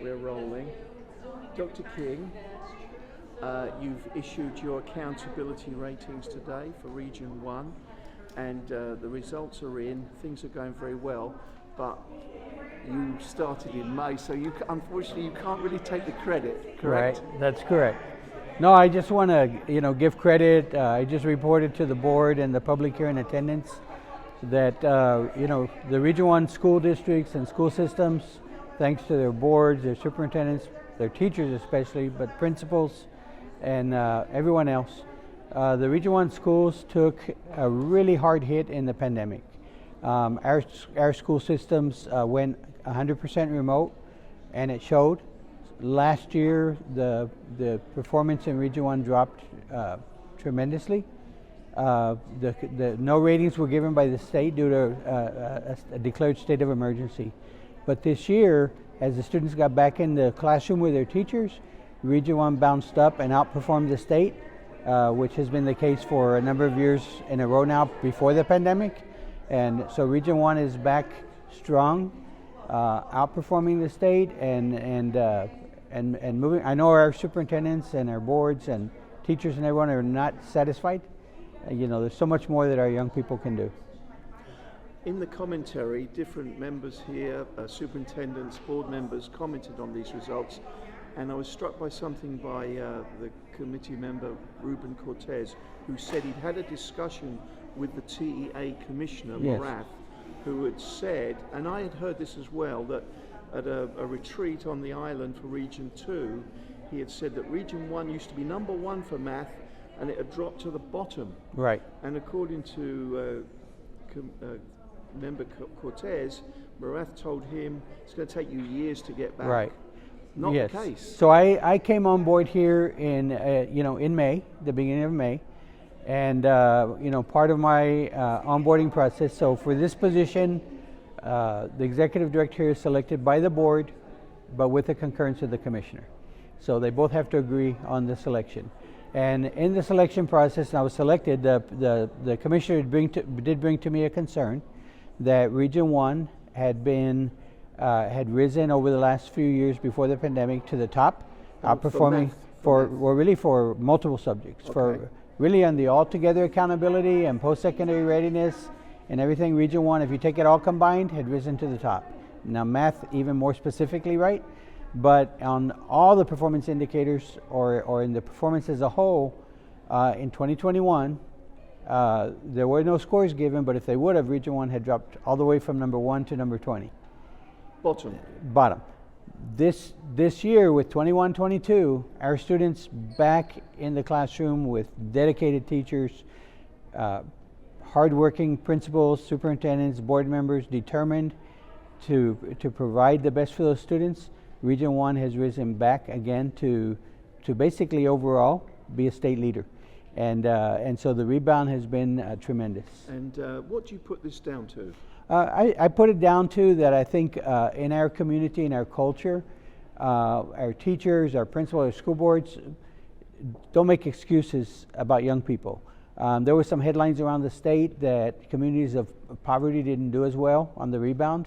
We're rolling. Dr. King, you've issued your accountability ratings today for Region 1, and the results are in. Things are going very well, but you started in May, so unfortunately you can't really take the credit, correct? Right, that's correct. No, I just want to, give credit. I just reported to the board and the public here in attendance that, the Region 1 school districts and school systems, thanks to their boards, their superintendents, their teachers especially, but principals and everyone else, the Region 1 schools took a really hard hit in the pandemic. Our school systems went 100% remote, and it showed. Last year, the performance in Region 1 dropped tremendously. The no ratings were given by the state due to a declared state of emergency. But this year, as the students got back in the classroom with their teachers, Region 1 bounced up and outperformed the state, which has been the case for a number of years in a row now before the pandemic. And so Region 1 is back strong, outperforming the state and moving. I know our superintendents and our boards and teachers and everyone are not satisfied. There's so much more that our young people can do. In the commentary, different members here, superintendents, board members commented on these results, and I was struck by something by the committee member Ruben Cortez, who said he'd had a discussion with the TEA Commissioner, Yes. Morath, who had said, and I had heard this as well, that at a retreat on the island for Region 2, he had said that Region 1 used to be number 1 for math, and it had dropped to the bottom. Right. And according to member Cortez, Morath told him it's going to take you years to get back. Right. Not Yes. the case. So I came on board here in May, the beginning of May, and part of my onboarding process. So for this position, the executive director is selected by the board, but with the concurrence of the commissioner. So they both have to agree on the selection. And in the selection process, and I was selected, the commissioner did bring to me a concern that Region 1 had risen over the last few years before the pandemic to the top, outperforming for multiple subjects, for really on the altogether accountability and post-secondary readiness and everything. Region 1, if you take it all combined, had risen to the top. Now math even more specifically, right? But on all the performance indicators or in the performance as a whole, in 2021, there were no scores given, but if they would have, Region 1 had dropped all the way from number 1 to number 20. Bottom. This year with 21-22, our students back in the classroom with dedicated teachers, hardworking principals, superintendents, board members, determined to provide the best for those students. Region 1 has risen back again to basically overall be a state leader. And so the rebound has been tremendous. And what do you put this down to? I put it down to that I think in our community, in our culture, our teachers, our principals, our school boards don't make excuses about young people. There were some headlines around the state that communities of poverty didn't do as well on the rebound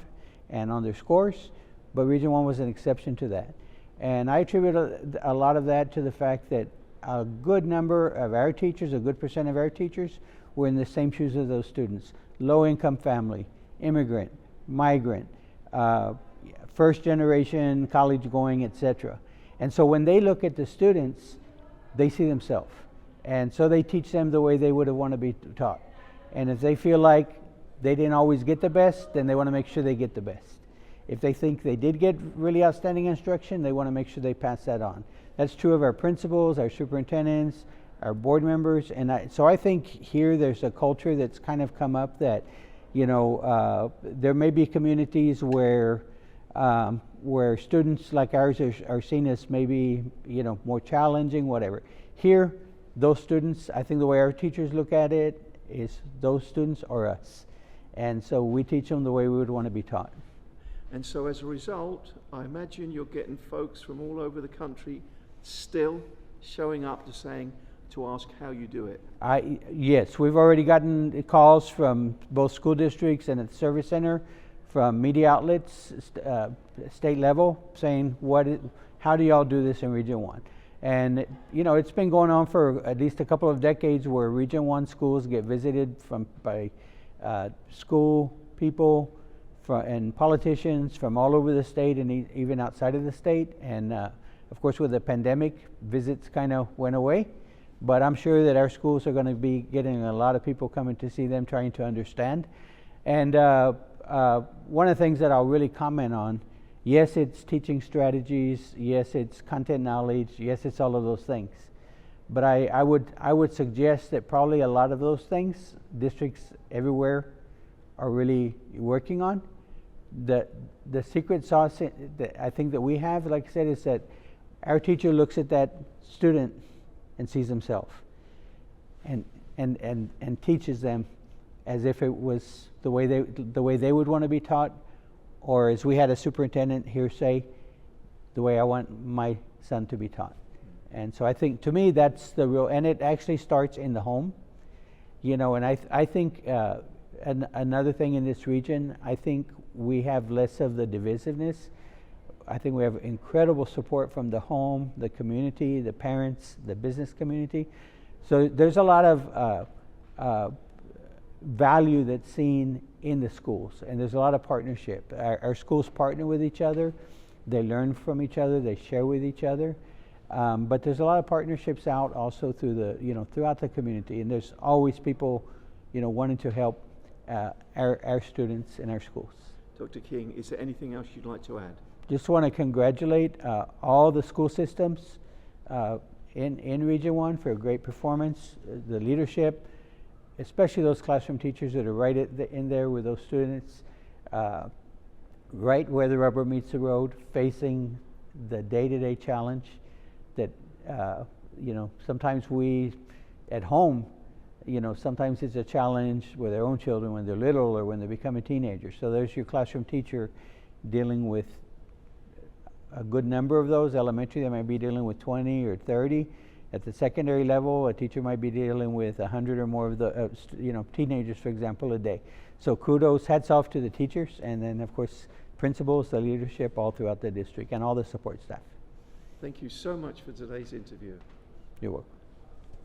and on their scores, but Region 1 was an exception to that. And I attribute a lot of that to the fact that a good number of our teachers, a good percent of our teachers, were in the same shoes as those students. Low-income family, immigrant, migrant, first generation, college going, etc. And so when they look at the students, they see themselves. And so they teach them the way they would have wanted to be taught. And if they feel like they didn't always get the best, then they want to make sure they get the best. If they think they did get really outstanding instruction, they want to make sure they pass that on. That's true of our principals, our superintendents, our board members. And so I think here there's a culture that's kind of come up that, there may be communities where students like ours are seen as maybe, more challenging, whatever. Here, those students, I think the way our teachers look at it is those students are us. And so we teach them the way we would want to be taught. And so as a result, I imagine you're getting folks from all over the country still showing up to ask how you do it. Yes, we've already gotten calls from both school districts and at the service center from media outlets, state level, saying how do y'all do this in Region 1? And you know, it's been going on for at least a couple of decades where Region 1 schools get visited by school people and politicians from all over the state and even outside of the state. And of course, with the pandemic, visits kind of went away. But I'm sure that our schools are going to be getting a lot of people coming to see them, trying to understand. And one of the things that I'll really comment on, yes, it's teaching strategies, yes, it's content knowledge, yes, it's all of those things. But I would suggest that probably a lot of those things districts everywhere are really working on. The secret sauce that I think that we have, like I said, is that our teacher looks at that student and sees himself, and teaches them as if it was the way they would want to be taught, or as we had a superintendent here say, the way I want my son to be taught. And so I think, to me, that's the real, and it actually starts in the home, you know. And I think another thing in this region, I think we have less of the divisiveness. I think we have incredible support from the home, the community, the parents, the business community. So there's a lot of value that's seen in the schools, and there's a lot of partnership. Our schools partner with each other, they learn from each other, they share with each other. But there's a lot of partnerships out also throughout the community, and there's always people, wanting to help our students in our schools. Dr. King, is there anything else you'd like to add? Just want to congratulate all the school systems in Region 1 for a great performance, the leadership, especially those classroom teachers that are right in there with those students, right where the rubber meets the road, facing the day-to-day challenge that, sometimes we at home, sometimes it's a challenge with their own children when they're little or when they become a teenager. So there's your classroom teacher dealing with a good number of those. Elementary, they might be dealing with 20 or 30. At the secondary level, a teacher might be dealing with 100 or more of the teenagers, for example, a day. So kudos, hats off to the teachers, and then of course principals, the leadership all throughout the district, and all the support staff. Thank you so much for today's interview. You're welcome.